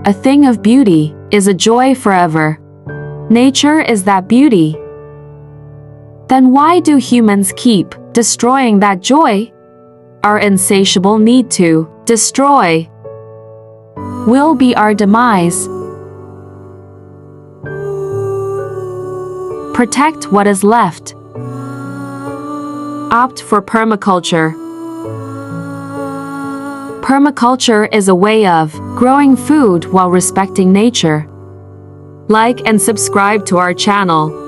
a thing of beauty, is a joy forever. Nature is that beauty. Then why do humans keep destroying that joy? Our insatiable need to destroy will be our demise. Protect what is left. Opt for permaculture. Permaculture is a way of growing food while respecting nature. Like and subscribe to our channel.